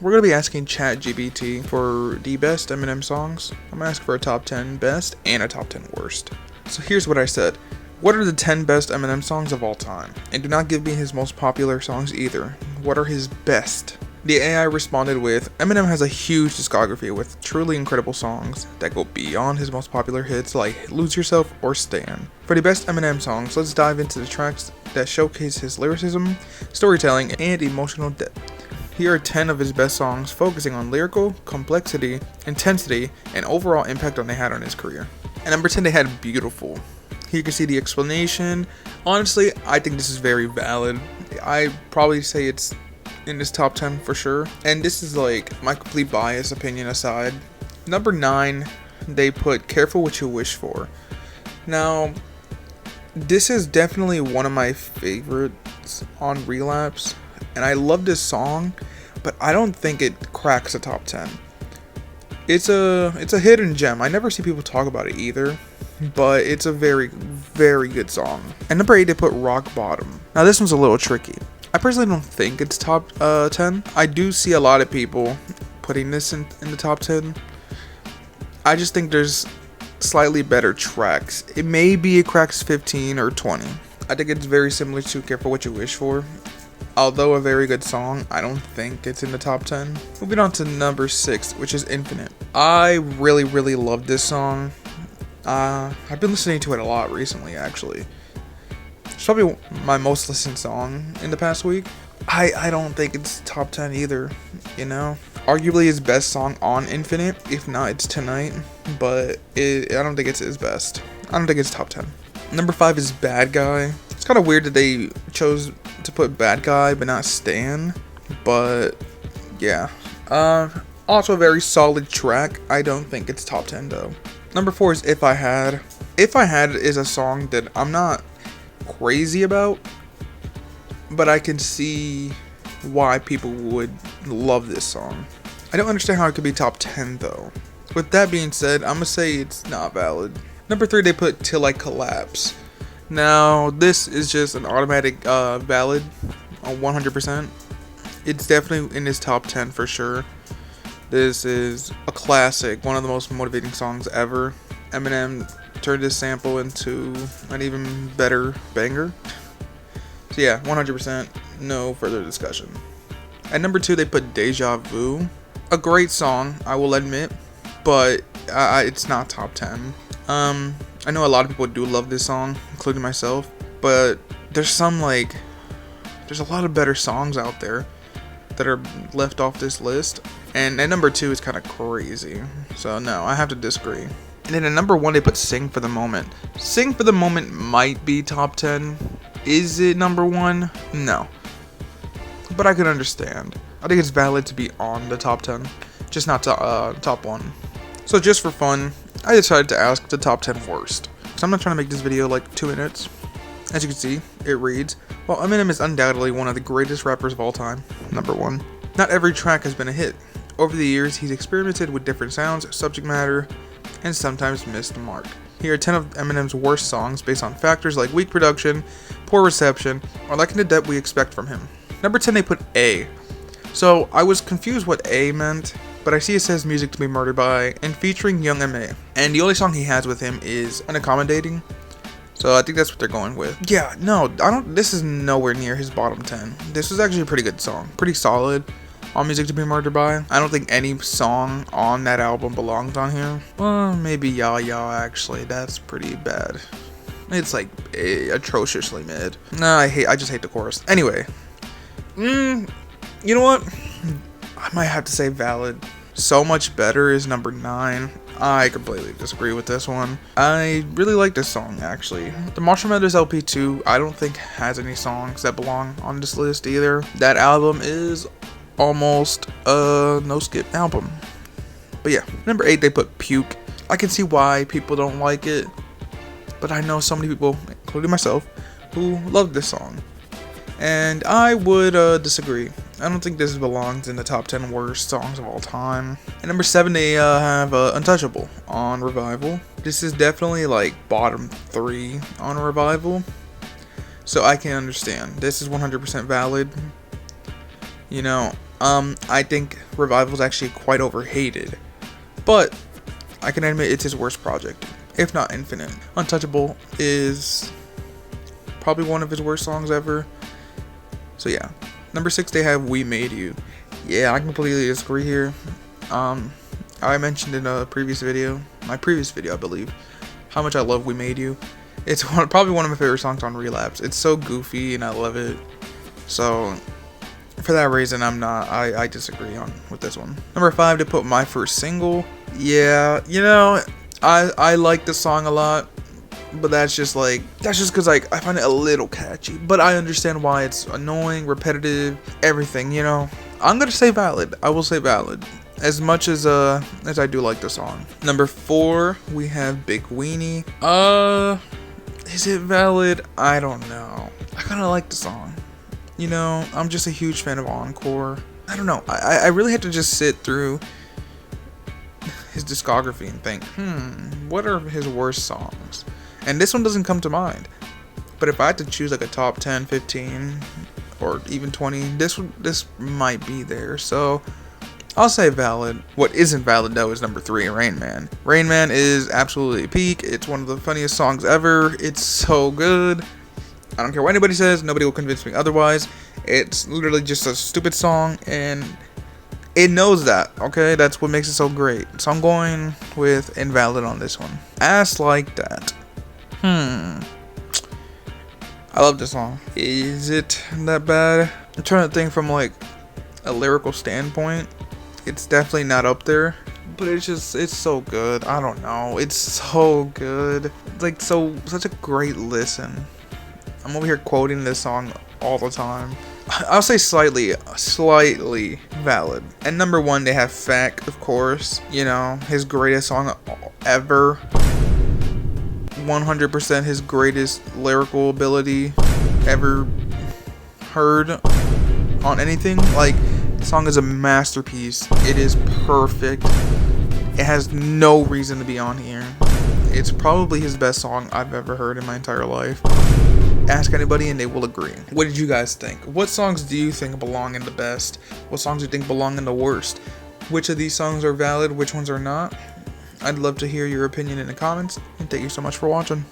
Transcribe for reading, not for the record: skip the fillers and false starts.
We're going to be asking ChatGPT for the best Eminem songs. I'm going to ask for a top 10 best and a top 10 worst. So here's what I said. What are the 10 best Eminem songs of all time? And do not give me his most popular songs either. What are his best? The AI responded with, Eminem has a huge discography with truly incredible songs that go beyond his most popular hits like Lose Yourself or Stan. For the best Eminem songs, let's dive into the tracks that showcase his lyricism, storytelling, and emotional depth. Here are 10 of his best songs, focusing on lyrical, complexity, intensity, and overall impact they had on his career. And number 10, they had Beautiful. Here you can see the explanation. Honestly, I think this is very valid. I probably say it's in this top 10 for sure. And this is like my complete bias opinion aside. Number 9, they put Careful What You Wish For. Now, this is definitely one of my favorites on Relapse. And I love this song, but I don't think it cracks the top 10. It's a hidden gem. I never see people talk about it either, but it's a very, very good song. And number 8, they put Rock Bottom. Now this one's a little tricky. I personally don't think it's top 10. I do see a lot of people putting this in the top 10. I just think there's slightly better tracks. It may be it cracks 15 or 20. I think it's very similar to Careful What You Wish For. Although a very good song, I don't think it's in the top 10. Moving on to number 6, which is Infinite. I really, really love this song. I've been listening to it a lot recently, actually. It's probably my most listened song in the past week. I don't think it's top 10 either, you know? Arguably his best song on Infinite, if not it's Tonight, but I don't think it's his best. I don't think it's top 10. Number 5 is Bad Guy. It's kind of weird that they chose to put Bad Guy but not Stan, but yeah. Also a very solid track. I don't think it's top 10 though. Number 4 is If I Had. If I Had is a song that I'm not crazy about, but I can see why people would love this song. I don't understand how it could be top 10 though. With that being said, I'm gonna say it's not valid. Number 3, they put Till I Collapse. Now, this is just an automatic valid on 100%. It's definitely in his top 10 for sure. This is a classic, one of the most motivating songs ever. Eminem turned this sample into an even better banger. So yeah, 100%, no further discussion. At number 2, they put Deja Vu. A great song, I will admit, but it's not top 10. I know a lot of people do love this song, including myself, but there's a lot of better songs out there that are left off this list, and at number 2 is kind of crazy, so no, I have to disagree. And then at number 1, they put Sing for the Moment. Sing for the Moment might be top 10. Is it number 1? No. But I can understand. I think it's valid to be on the top 10, just not top 1. So just for fun, I decided to ask the top 10 worst. So I'm not trying to make this video like 2 minutes. As you can see, it reads, while Eminem is undoubtedly one of the greatest rappers of all time, number 1, not every track has been a hit. Over the years, he's experimented with different sounds, subject matter, and sometimes missed the mark. Here are 10 of Eminem's worst songs based on factors like weak production, poor reception, or lacking the depth we expect from him. Number 10, they put A. So I was confused what A meant, but I see it says Music to Be Murdered By and featuring Young M.A. And the only song he has with him is Unaccommodating. So I think that's what they're going with. Yeah, no, this is nowhere near his bottom 10. This was actually a pretty good song. Pretty solid on Music to Be Murdered By. I don't think any song on that album belongs on here. Well, maybe Ya Ya actually. That's pretty bad. It's like atrociously mid. No, I just hate the chorus. Anyway. You know what? I might have to say valid. So Much Better is number 9. I completely disagree with this one. I really like this song, actually. The Marshall Mathers LP 2, I don't think has any songs that belong on this list either. That album is almost a no-skip album. But yeah, number 8, they put Puke. I can see why people don't like it, but I know so many people, including myself, who love this song. And I would disagree. I don't think this belongs in the top 10 worst songs of all time. At number 7, they have Untouchable on Revival. This is definitely like bottom 3 on Revival. So I can understand. This is 100% valid. You know, I think Revival is actually quite overhated, but I can admit it's his worst project, if not Infinite. Untouchable is probably one of his worst songs ever. So yeah. Number 6, they have We Made You. Yeah, I completely disagree here. I mentioned in a previous video, my previous video I believe, how much I love We Made You. It's probably one of my favorite songs on Relapse. It's so goofy and I love it. So for that reason, I disagree with this one. Number 5, to put my first single. Yeah, you know, I like the song a lot, but that's just because I find it a little catchy. But I understand why it's annoying, repetitive, everything. You know, I'm gonna say Valid. I will say Valid. As much as I do like the song. Number 4, we have Big Weenie. Is it Valid? I don't know. I kind of like the song. You know, I'm just a huge fan of Encore. I don't know. I really had to just sit through his discography and think, what are his worst songs? And this one doesn't come to mind. But if I had to choose like a top 10, 15, or even 20, this might be there. So I'll say Valid. What isn't valid though is number 3, Rain Man. Rain Man is absolutely peak. It's one of the funniest songs ever. It's so good. I don't care what anybody says. Nobody will convince me otherwise. It's literally just a stupid song, and it knows that, okay? That's what makes it so great. So I'm going with Invalid on this one. Ass Like That. I love this song. Is it that bad? I'm trying to think from like a lyrical standpoint. It's definitely not up there, but it's so good. I don't know. It's so good. Like such a great listen. I'm over here quoting this song all the time. I'll say slightly valid. And number 1, they have Fact, of course. You know, his greatest song ever. 100% his greatest lyrical ability ever heard on anything. Like, the song is a masterpiece. It is perfect. It has no reason to be on here. It's probably his best song I've ever heard in my entire life. Ask anybody and they will agree. What did you guys think? What songs do you think belong in the best? What songs do you think belong in the worst? Which of these songs are valid? Which ones are not? I'd love to hear your opinion in the comments. And thank you so much for watching.